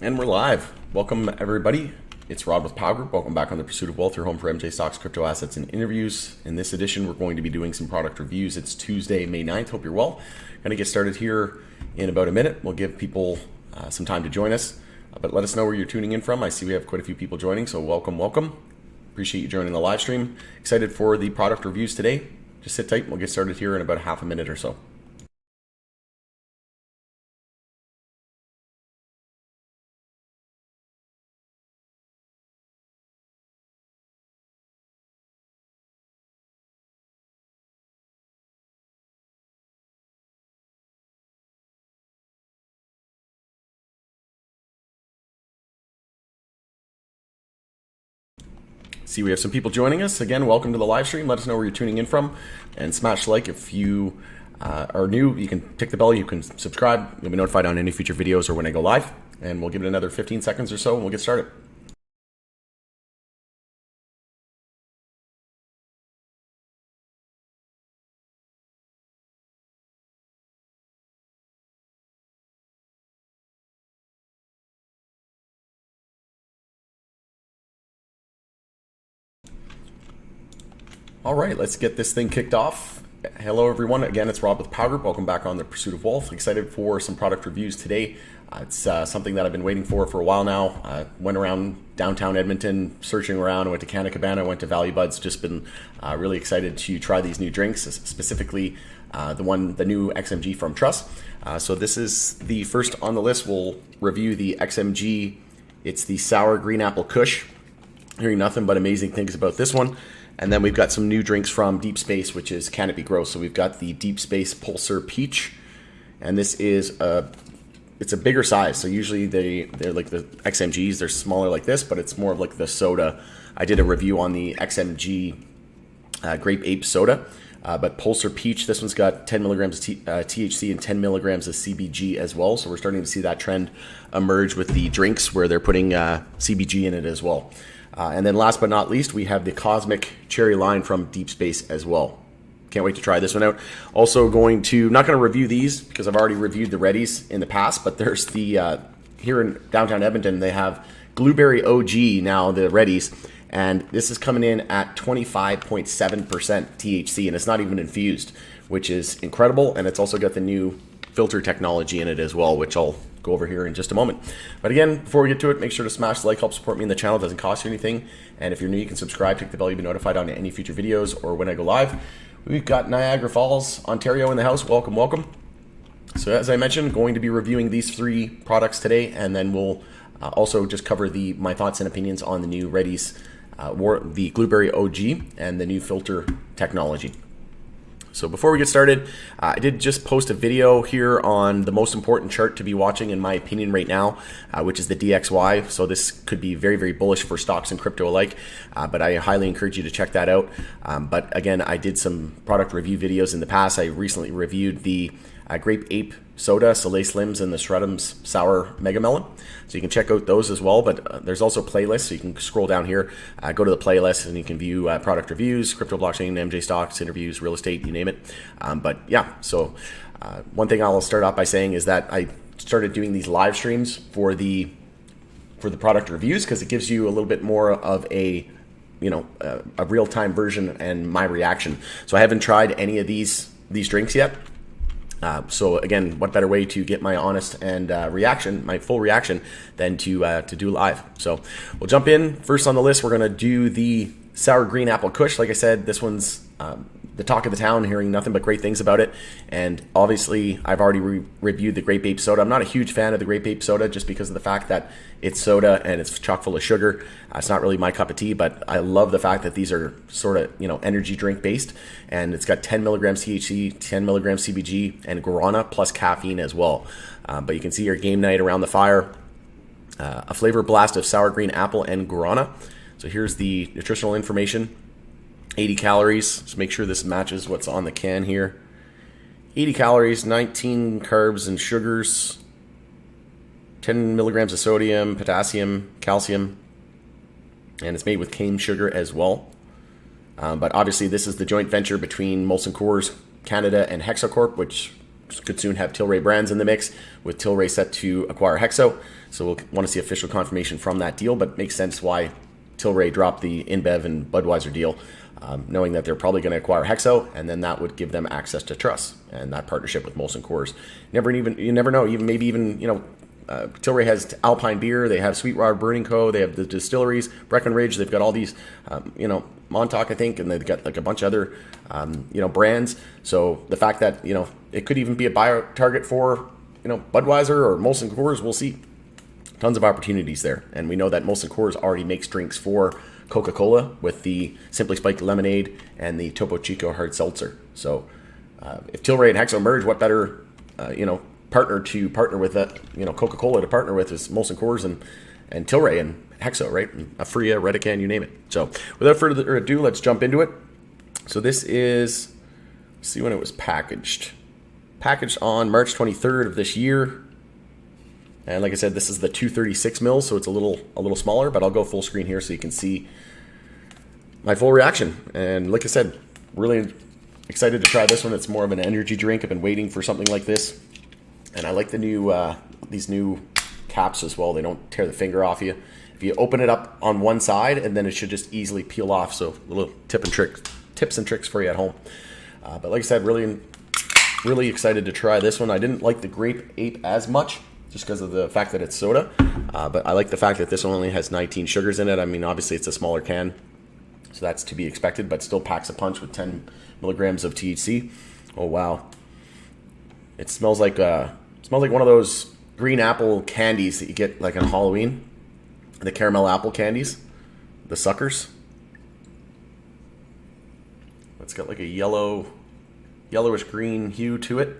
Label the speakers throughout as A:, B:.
A: And we're live. Welcome, everybody. It's Rod with Power Group. Welcome back on the Pursuit of Wealth, your home for MJ stocks, crypto assets, and interviews. In this edition, we're going to be doing some product reviews. It's Tuesday, May 9th. Hope you're well. Going to get started here in about a minute. We'll give people some time to join us, but let us know where you're tuning in from. I see we have quite a few people joining, so welcome. Appreciate you joining the live stream. Excited for the product reviews today. Just sit tight. We'll get started here in about half a minute or so. See, we have some people joining us. Again, welcome to the live stream. Let us know where you're tuning in from, and smash like if you are new. You can tick the bell, you can subscribe. You'll be notified on any future videos or when I go live, and we'll give it another 15 seconds or so and we'll get started. All right, let's get this thing kicked off. Hello, everyone. Again, it's Rob with Power Group. Welcome back on the Pursuit of Wealth. Excited for some product reviews today. It's something that I've been waiting for a while now. I went around downtown Edmonton, searching around. I went to Canna Cabana, went to Value Buds. Just been really excited to try these new drinks, specifically the new XMG from Truss. So this is the first on the list. We'll review the XMG. It's the sour green apple Kush. Hearing nothing but amazing things about this one. And then we've got some new drinks from Deep Space, which is Canopy Growth. So we've got the Deep Space Pulsar Peach, and this is it's a bigger size. So usually they're like the XMGs, they're smaller like this, but it's more of like the soda. I did a review on the XMG Grape Ape soda, but Pulsar Peach, this one's got 10 milligrams of THC and 10 milligrams of CBG as well. So we're starting to see that trend emerge with the drinks where they're putting CBG in it as well. And then last but not least, we have the Cosmic Cherry Line from Deep Space as well. Can't wait to try this one out. Also not going to review these because I've already reviewed the Reddies in the past, but there's the, here in downtown Edmonton, they have Blueberry OG now, the Reddies, and this is coming in at 25.7% THC, and it's not even infused, which is incredible, and it's also got the new filter technology in it as well, which I'll go over here in just a moment. But again, before we get to it, make sure to smash the like, help support me in the channel. It doesn't cost you anything. And if you're new, you can subscribe, click the bell, you'll be notified on any future videos or when I go live. We've got Niagara Falls, Ontario in the house. Welcome. So as I mentioned, going to be reviewing these three products today, and then we'll also just cover my thoughts and opinions on the new Reddies, the Blueberry OG, and the new filter technology. So before we get started, I did just post a video here on the most important chart to be watching, in my opinion, right now, which is the DXY. So this could be very, very bullish for stocks and crypto alike, but I highly encourage you to check that out. But again, I did some product review videos in the past. I recently reviewed the Grape Ape soda, Soleil Slims, and the Shred'ems Sour Mega Melon. So you can check out those as well, but there's also playlists, so you can scroll down here, go to the playlist, and you can view product reviews, crypto, blockchain, MJ stocks, interviews, real estate, you name it. But yeah, so one thing I'll start off by saying is that I started doing these live streams for the product reviews because it gives you a little bit more of a real-time version and my reaction. So I haven't tried any of these drinks yet. So again, what better way to get my honest and my full reaction, than to do live. So we'll jump in. First on the list, we're going to do the sour green apple Kush. Like I said, this one's the talk of the town, hearing nothing but great things about it. And obviously, I've already reviewed the Grape Ape soda. I'm not a huge fan of the Grape Ape soda just because of the fact that it's soda and it's chock full of sugar. It's not really my cup of tea, but I love the fact that these are sort of, energy drink based, and it's got 10 milligrams THC, 10 milligrams CBG, and guarana plus caffeine as well. But you can see your game night around the fire. A flavor blast of sour green apple and guarana. So here's the nutritional information. 80 calories, so make sure this matches what's on the can here. 80 calories, 19 carbs and sugars, 10 milligrams of sodium, potassium, calcium, and it's made with cane sugar as well. But obviously this is the joint venture between Molson Coors Canada and Hexacorp, which could soon have Tilray brands in the mix, with Tilray set to acquire Hexo. So we'll want to see official confirmation from that deal, but it makes sense why Tilray dropped the InBev and Budweiser deal, knowing that they're probably going to acquire Hexo, and then that would give them access to Truss and that partnership with Molson Coors. You never know. Tilray has Alpine Beer, they have Sweetwater Brewing Co., they have the distilleries, Breckenridge, they've got all these, Montauk, I think, and they've got like a bunch of other, brands. So the fact that, it could even be a buyer target for, Budweiser or Molson Coors, we'll see. Tons of opportunities there. And we know that Molson Coors already makes drinks for Coca-Cola with the Simply Spiked Lemonade and the Topo Chico Hard Seltzer. So if Tilray and Hexo merge, what better, partner with that, Coca-Cola to partner with is Molson Coors and Tilray and Hexo, right? And Afria, Redican, you name it. So without further ado, let's jump into it. So this is, let's see when it was packaged. Packaged on March 23rd of this year. And like I said, this is the 236 mils, so it's a little smaller, but I'll go full screen here so you can see my full reaction. And like I said, really excited to try this one. It's more of an energy drink. I've been waiting for something like this. And I like the new these new caps as well. They don't tear the finger off you. If you open it up on one side, and then it should just easily peel off. So little tips and tricks for you at home. But like I said, really excited to try this one. I didn't like the Grape Ape as much, just because of the fact that it's soda. But I like the fact that this one only has 19 sugars in it. I mean, obviously it's a smaller can, so that's to be expected, but still packs a punch with 10 milligrams of THC. Oh, wow. It smells like one of those green apple candies that you get like on Halloween. The caramel apple candies, the suckers. It's got like a yellowish green hue to it.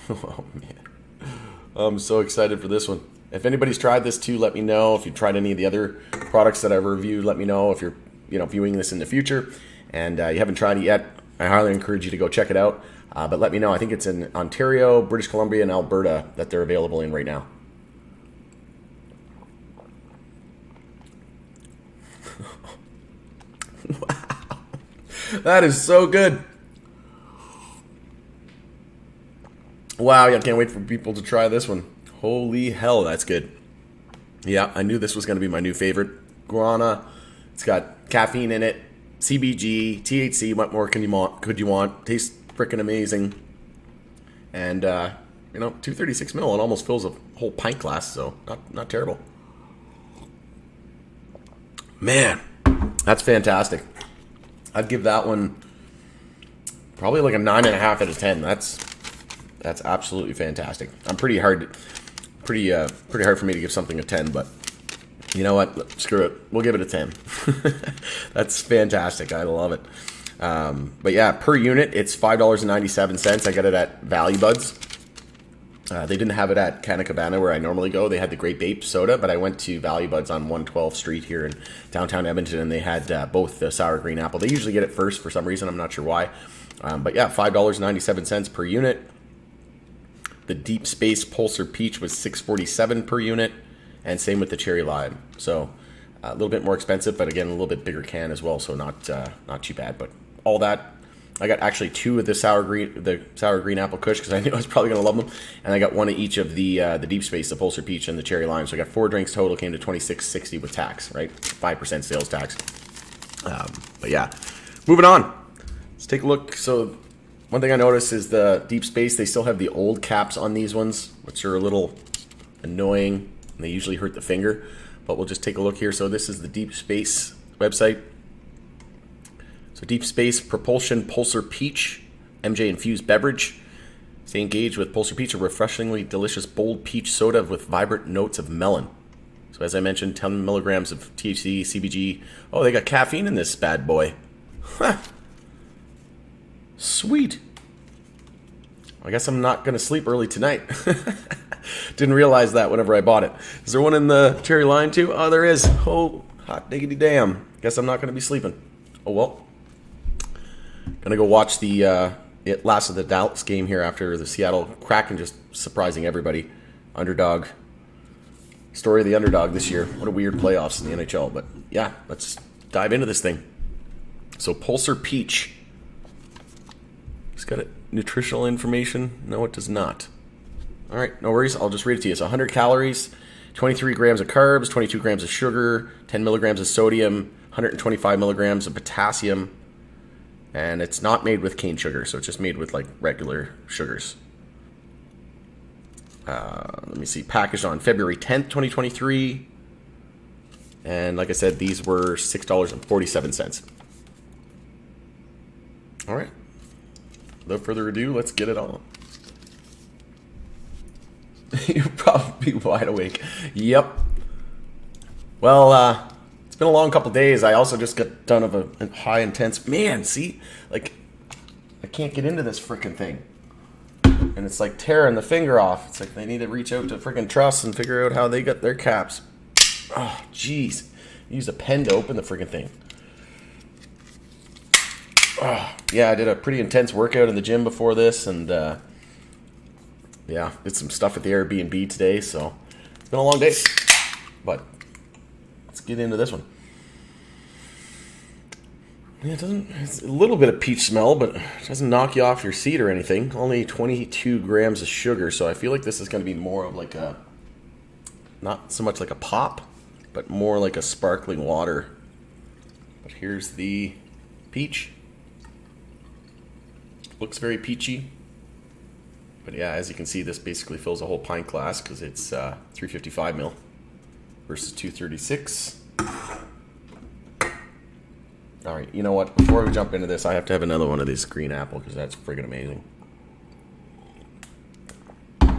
A: Oh man, I'm so excited for this one. If anybody's tried this too, let me know. If you've tried any of the other products that I've reviewed, let me know. If you're viewing this in the future and you haven't tried it yet, I highly encourage you to go check it out. But let me know. I think it's in Ontario, British Columbia, and Alberta that they're available in right now. Wow, that is so good. Wow, I can't wait for people to try this one. Holy hell, that's good. Yeah, I knew this was going to be my new favorite. Guarana. It's got caffeine in it, CBG, THC. What more could you want? Tastes freaking amazing. And 236 ml. It almost fills a whole pint glass, so not terrible. Man, that's fantastic. I'd give that one probably like a 9.5 out of 10. That's absolutely fantastic. I'm pretty hard for me to give something a 10, but you know what? Screw it. We'll give it a 10. That's fantastic. I love it. But yeah, per unit, it's $5.97. I got it at Value Buds. They didn't have it at Canna Cabana where I normally go. They had the Grape Ape soda, but I went to Value Buds on 112th Street here in downtown Edmonton, and they had both the sour green apple. They usually get it first for some reason. I'm not sure why. But yeah, $5.97 per unit. The Deep Space Pulsar Peach was $6.47 per unit, and same with the Cherry Lime. So a little bit more expensive, but again, a little bit bigger can as well, so not too bad. But all that, I got actually two of the sour green apple Kush because I knew I was probably going to love them, and I got one of each of the Deep Space, the Pulsar Peach, and the Cherry Lime. So I got 4 drinks total, came to $26.60 with tax, right? 5% sales tax. But yeah, moving on. Let's take a look. So one thing I noticed is the Deep Space, they still have the old caps on these ones, which are a little annoying, and they usually hurt the finger. But we'll just take a look here. So this is the Deep Space website. So Deep Space Propulsion Pulsar Peach, MJ infused beverage. Stay engaged with Pulsar Peach, a refreshingly delicious bold peach soda with vibrant notes of melon. So as I mentioned, 10 milligrams of THC, CBG. Oh, they got caffeine in this bad boy. Huh. Sweet. I guess I'm not going to sleep early tonight. Didn't realize that whenever I bought it. Is there one in the Cherry Lime too? Oh, there is. Oh, hot diggity damn. Guess I'm not going to be sleeping. Oh, well. Gonna go watch the last of the Dallas game here after the Seattle Kraken just surprising everybody. Underdog. Story of the underdog this year. What a weird playoffs in the NHL. But yeah, let's dive into this thing. So Pulsar Peach. got a nutritional information. No, it does not. All right, no worries. I'll just read it to you. So 100 calories, 23 grams of carbs, 22 grams of sugar, 10 milligrams of sodium, 125 milligrams of potassium. And it's not made with cane sugar, so it's just made with like regular sugars. Let me see. Packaged on February 10th, 2023. And like I said, these were $6.47. All right. Without further ado, let's get it on. You'll probably be wide awake. Yep. Well, it's been a long couple days. I also just got done of a high intense... Man, see? Like, I can't get into this freaking thing. And it's like tearing the finger off. It's like they need to reach out to freaking Truss and figure out how they got their caps. Oh, jeez. Use a pen to open the freaking thing. Oh, yeah, I did a pretty intense workout in the gym before this, and yeah, did some stuff at the Airbnb today, so it's been a long day. But let's get into this one. Yeah, it's a little bit of peach smell, but it doesn't knock you off your seat or anything. Only 22 grams of sugar, so I feel like this is going to be more of like a, not so much like a pop, but more like a sparkling water. But here's the peach. Looks very peachy. But yeah, as you can see, this basically fills a whole pint glass because it's 355 ml versus 236. All right, you know what? Before we jump into this, I have to have another one of these green apple because that's friggin' amazing. Wow.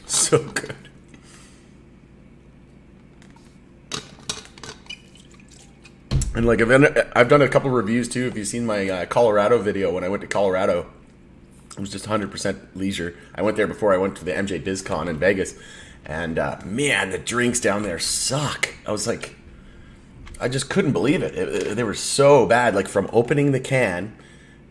A: So good. And like I've done a couple of reviews too. If you've seen my Colorado video, when I went to Colorado, it was just 100% leisure. I went there before I went to the MJ BizCon in Vegas, and man, the drinks down there suck. I was like, I just couldn't believe it. They were so bad. Like from opening the can,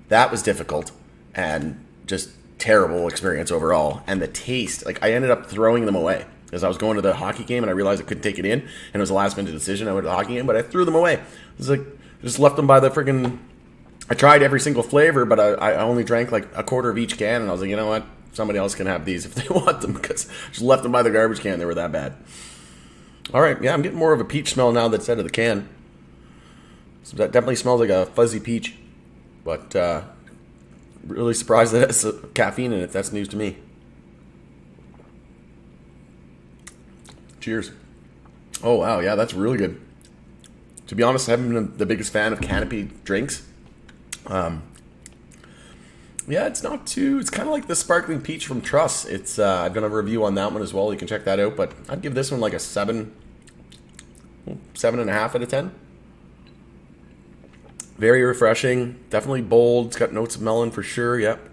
A: that was difficult, and just terrible experience overall. And the taste, like I ended up throwing them away. Because I was going to the hockey game and I realized I couldn't take it in, and it was a last minute decision. I went to the hockey game, but I threw them away. It was like, just left them by the friggin'... I tried every single flavor, but I only drank like a quarter of each can, and I was like, you know what? Somebody else can have these if they want them, because I just left them by the garbage can. They were that bad. All right, yeah, I'm getting more of a peach smell now that's out of the can. So that definitely smells like a fuzzy peach, but really surprised that it has caffeine in it. That's news to me. Cheers. Oh, wow. Yeah, that's really good. To be honest, I haven't been the biggest fan of canopy drinks. Yeah, it's not too... It's kind of like the sparkling peach from Truss. It's I've done a review on that one as well. You can check that out. But I'd give this one like a 7.5 out of 10. Very refreshing. Definitely bold. It's got notes of melon for sure. Yep.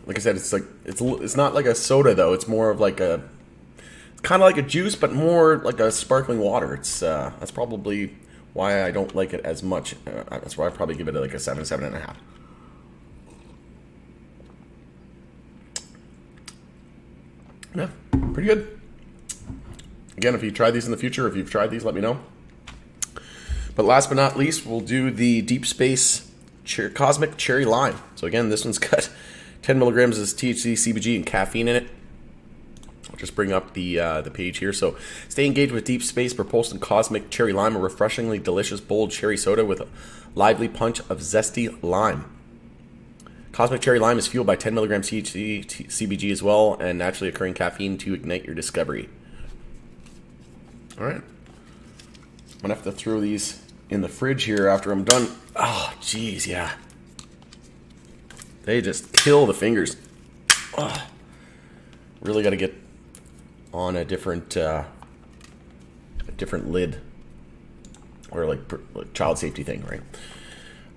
A: Like I said, it's like it's not like a soda though. It's more of like a... kind of like a juice, but more like a sparkling water. It's that's probably why I don't like it as much. That's why I probably give it like a 7.5. Yeah, pretty good. Again, if you try these in the future, if you've tried these, let me know. But last but not least, we'll do the Deep Space Cosmic Cherry Lime. So again, this one's got 10 milligrams of THC, CBG, and caffeine in it. I'll just bring up the page here. So, stay engaged with Deep Space Pulsar Cosmic Cherry Lime, a refreshingly delicious, bold cherry soda with a lively punch of zesty lime. Cosmic Cherry Lime is fueled by 10 milligrams THC, CBG as well, and naturally occurring caffeine to ignite your discovery. All right. I'm going to have to throw these in the fridge here after I'm done. Oh, jeez, yeah. They just kill the fingers. Oh, really got to get on a different lid, or like child safety thing, right?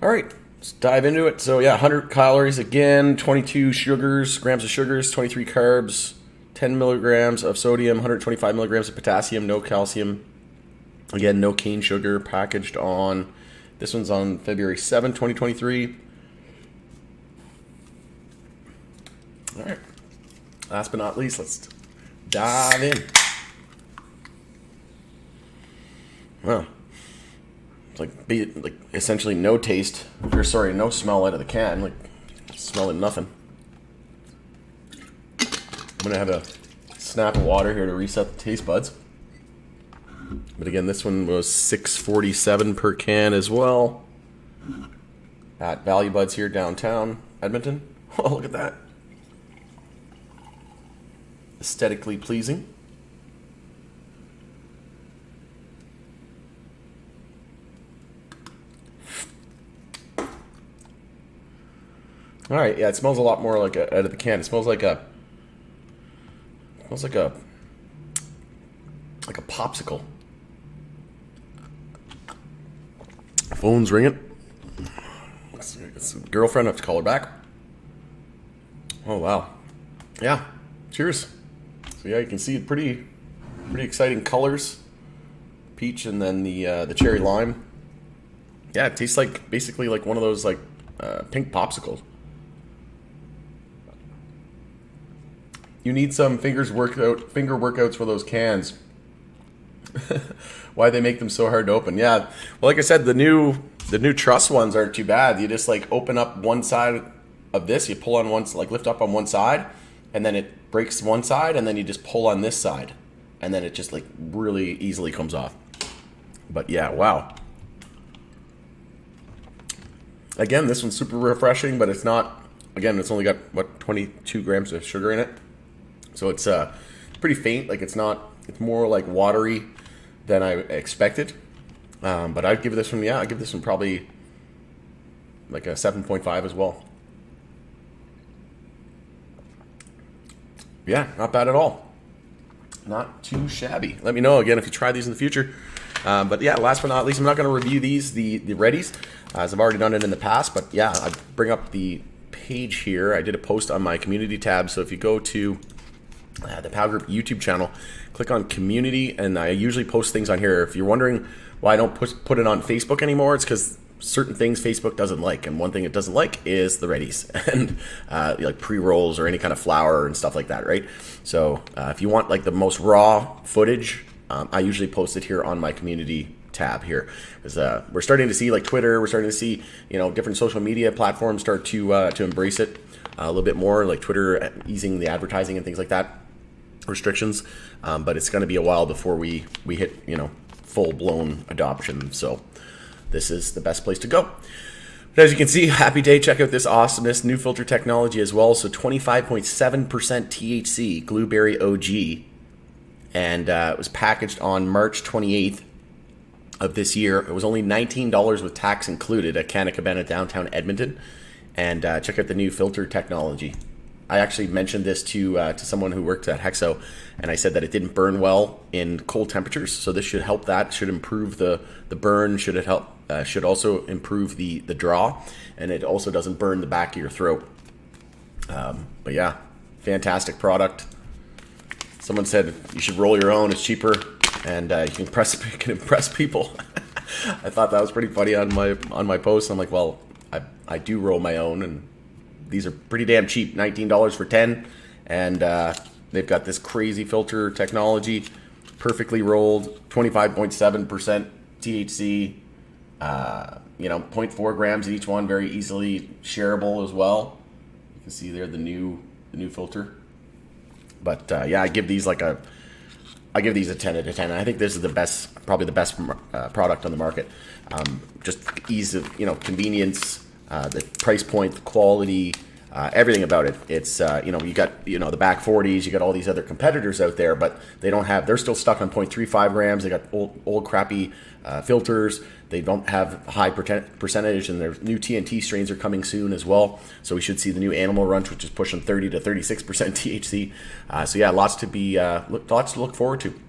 A: All right, let's dive into it. So yeah, 100 calories again, 22 grams of sugars, 23 carbs, 10 milligrams of sodium, 125 milligrams of potassium, no calcium. Again, no cane sugar. Packaged on, this one's on February 7, 2023. All right. Last but not least, let's dive in. Well, like essentially no taste, or sorry, no smell out of the can, like smelling nothing. I'm gonna have a snap of water here to reset the taste buds. But again, this one was $6.47 per can as well at Value Buds here downtown Edmonton. Oh, look at that. Aesthetically pleasing. All right, yeah, it smells a lot more like out of the can. It smells like a popsicle. Phone's ringing. It's a girlfriend. I have to call her back. Oh wow, yeah. Cheers. So yeah, you can see pretty exciting colors. Peach and then the cherry lime. Yeah, it tastes like basically like one of those like pink popsicles. You need some finger workouts for those cans. Why they make them so hard to open? Yeah, well, like I said, the new truss ones aren't too bad. You just like open up one side of this, you pull on one, like lift up on one side, and then it breaks one side, and then you just pull on this side, and then it just like really easily comes off. But yeah, wow. Again, this one's super refreshing, but it's not. Again, it's only got what 22 grams of sugar in it, so it's pretty faint. Like it's not. It's more like watery than I expected. But I'd give this one, yeah, I'd give this one probably like a 7.5 as well. Yeah, not bad at all. Not too shabby. Let me know again if you try these in the future. But yeah, last but not least, I'm not going to review these, the Readies, as I've already done it in the past. But yeah, I bring up the page here. I did a post on my community tab. So if you go to the Pow Group YouTube channel, click on community, and I usually post things on here. If you're wondering why I don't put it on Facebook anymore, it's because certain things Facebook doesn't like, and one thing it doesn't like is the Readies and like pre-rolls or any kind of flour and stuff like that, right? So if you want like the most raw footage, I usually post it here on my community tab here, because we're starting to see like Twitter, we're starting to see different social media platforms start to embrace it a little bit more, like Twitter easing the advertising and things like that restrictions, but it's going to be a while before we hit full-blown adoption. So this is the best place to go. But as you can see, happy day. Check out this awesomeness, new filter technology as well. So 25.7% THC, Blueberry OG, and it was packaged on March 28th of this year. It was only $19 with tax included at Canna Cabana downtown Edmonton. And check out the new filter technology. I actually mentioned this to someone who worked at Hexo, and I said that it didn't burn well in cold temperatures. So this should help that. Should improve the burn. Should it help? Should also improve the draw, and it also doesn't burn the back of your throat. But yeah, fantastic product. Someone said you should roll your own. It's cheaper, and you can impress people. I thought that was pretty funny on my post. I'm like, well, I do roll my own, and these are pretty damn cheap, $19 for 10, and they've got this crazy filter technology, perfectly rolled, 25.7% THC, 0.4 grams in each one, very easily shareable as well. You can see there the new filter. But yeah, I give these a 10 out of 10. I think this is probably the best product on the market. Just ease of convenience. The price point, the quality, everything about it. It's you got the back 40s, you got all these other competitors out there, but they're still stuck on 0.35 grams. They got old crappy filters. They don't have a high percentage, and their new TNT strains are coming soon as well. So we should see the new Animal Ranch, which is pushing 30 to 36% THC. So yeah, lots to look forward to.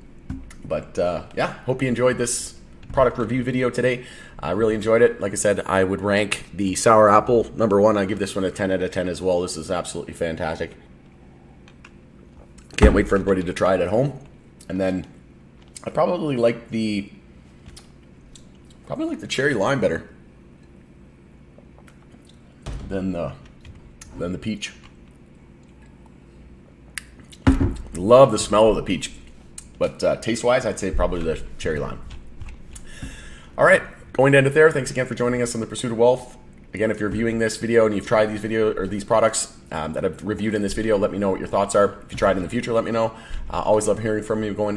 A: But yeah, hope you enjoyed this product review video today. I really enjoyed it. Like I said, I would rank the Sour Apple #1. I give this one a 10 out of 10 as well. This is absolutely fantastic. Can't wait for everybody to try it at home. And then I probably like the cherry lime better than the peach. Love the smell of the peach, but taste-wise, I'd say probably the cherry lime. All right, Going to end it there. Thanks again for joining us on the Pursuit of Wealth. Again, if you're viewing this video and you've tried these products that I've reviewed in this video, let me know what your thoughts are. If you try it in the future, let me know. Always love hearing from you. Going